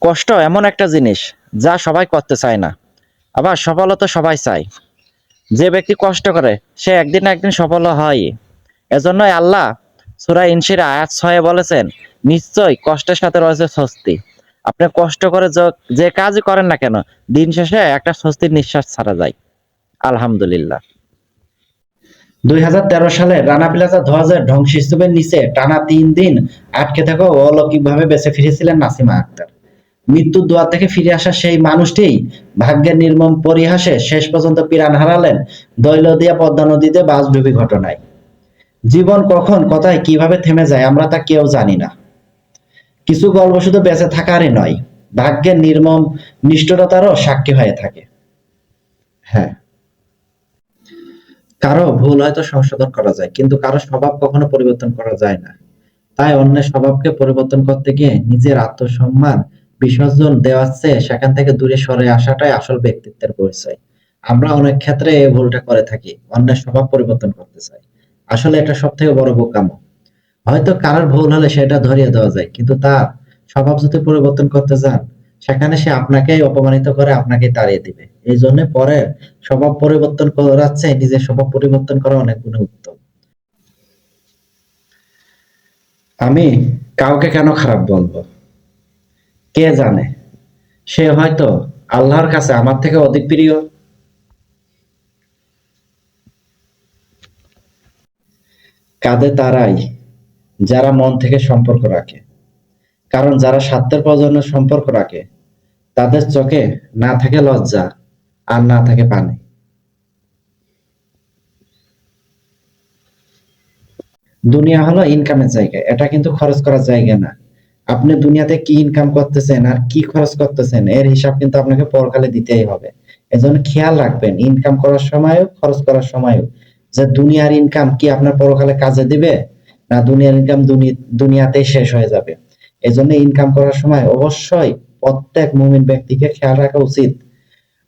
কষ্ট এমন একটা জিনিস যা সবাই করতে চায় না, আবার সফলতা সবাই চায়। যে ব্যক্তি কষ্ট করে সে একদিন না একদিন সফল হয়। এজন্যই আল্লাহ সূরা ইনশির আয়াত 6 বলেছেন, নিশ্চয়ই কষ্টের সাথে রয়েছে স্বস্তি। আপনি কষ্ট করে যে কাজই করেন না কেন, দিন শেষে একটা স্বস্তির নিঃশ্বাস ছাড়া যায়। আলহামদুলিল্লাহ। 2013 সালে রানা প্লাজা ধসের ধ্বংসস্তূপের নিচে টানা 3 দিন আটকে থাকা অলৌকিকভাবে বেঁচে ফিরেছিলেন নাসিমা আক্তার। মৃত্যুর দুয়ার থেকে ফিরে আসা সেই মানুষটিই ভাগ্যের নির্মম পরিহাসে শেষ পর্যন্ত প্রাণ হারালেন দৌলতদিয়া পদ্মা নদীতে বাসডুবি ঘটনায়। জীবন কখন কোথায় কিভাবে থেমে যায় আমরা তা কেউ জানি না। কিছু গল্প শুধু বেঁচে থাকারই নয়, ভাগ্যের নির্মম নিষ্ঠুরতারও সাক্ষী হয়ে থাকে। হ্যাঁ, কারো ভুল হয়তো সংশোধন করা যায়, কিন্তু কারো স্বভাব কখনো পরিবর্তন করা যায় না। তাই অন্যের স্বভাবকে পরিবর্তন করতে গিয়ে নিজের আত্মসম্মান বিসর্জন দেওয়ার চেয়ে সেখান থেকে দূরে সরে আসাটাই আসল ব্যক্তিত্বের পরিচয়। আমরা অনেক ক্ষেত্রে এই ভুলটা করে থাকি, অন্যের স্বভাব পরিবর্তন করতে চাই। আসলে এটা সব থেকে বড় বোকামো। হয়তো কারোর ভুল হলে সেটা ধরিয়ে দেওয়া যায়, কিন্তু তার স্বভাব যদি পরিবর্তন করতে যান, সেখানে সে আপনাকেই অপমানিত করে, আপনাকেই তাড়িয়ে দিবে। এই জন্য পরের স্বভাব পরিবর্তন করার চেয়ে নিজের স্বভাব পরিবর্তন করা অনেক গুণে উত্তম। আমি কাউকে কেন খারাপ বলবো? কে জানে, সে হয়তো আল্লাহর কাছে আমার থেকে অধিক প্রিয়। কাঁদে তারাই যারা মন থেকে সম্পর্ক রাখে, কারণ যারা স্বার্থের প্রয়োজনে সম্পর্ক রাখে তাদের চোখে না থাকে লজ্জা, আর না থাকে পানি। দুনিয়া হলো ইনকামের জায়গা, এটা কিন্তু খরচ করার জায়গা না। আপনি দুনিয়াতে কি ইনকাম করতেছেন আর কি খরচ করতেছেন এর হিসাব কিন্তু আপনাকে পরকালে দিতেই হবে। এজন্য খেয়াল রাখবেন ইনকাম করার সময়ও খরচ করার সময়ও, যে দুনিয়ার ইনকাম কি আপনার পরকালে কাজে দিবে, না দুনিয়ার ইনকাম দুনিয়াতেই শেষ হয়ে যাবে। এজন্য ইনকাম করার সময় অবশ্যই প্রত্যেক মুমিন ব্যক্তিকে খেয়াল রাখা উচিত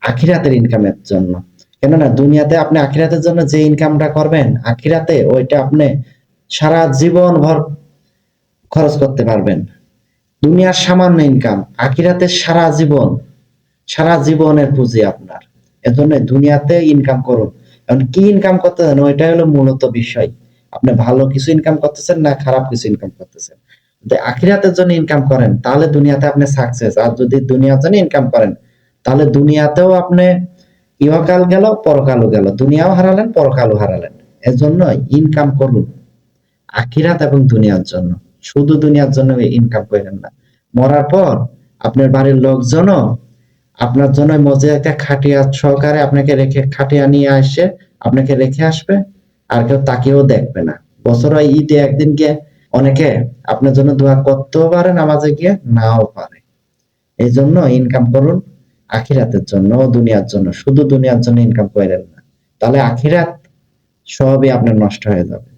আখিরাতের ইনকামের জন্য। কেননা দুনিয়াতে আপনি আখিরাতের জন্য যে ইনকামটা করবেন, আখিরাতে ওইটা আপনি সারা জীবন ভর খরচ করতে পারবেন। দুনিয়ার সামান্য ইনকাম, আখিরাতে সারা জীবন, সারা জীবনের পুঁজি আপনার। এজন্য দুনিয়াতে ইনকাম করুন। এখন কি ইনকাম করতেছেন ওইটাই হলো মূলত বিষয়। আপনি ভালো কিছু ইনকাম করতেছেন না খারাপ কিছু ইনকাম করতেছেন। যদি আখিরাতের জন্য ইনকাম করেন তাহলে দুনিয়াতে আপনি সাকসেস, আর যদি দুনিয়ার জন্য ইনকাম করেন তাহলে দুনিয়াতেও আপনি ইহকাল গেল পরকালও গেল, দুনিয়াও হারালেন পরকালও হারালেন। এজন্য ইনকাম করুন আখিরাত এবং দুনিয়ার জন্য, শুধু দুনিয়ার জন্য ইনকাম করেন না। মরার পর আপনার বাড়ির লোকজনও আপনার জন্য মজে একটা খাটিয়া সহকারে আপনাকে রেখে, খাটিয়া নিয়ে আসে আপনাকে রেখে আসবে, আর কেউ তাকেও দেখবে না। বছর হয় ঈদে একদিন গিয়ে অনেকে আপনার জন্য দোয়া করতেও পারে, নামাজে গিয়ে নাও পারে। এই জন্য ইনকাম করুন আখিরাতের জন্য ও দুনিয়ার জন্য, শুধু দুনিয়ার জন্য ইনকাম করেন না, তাহলে আখিরাত সবই আপনার নষ্ট হয়ে যাবে।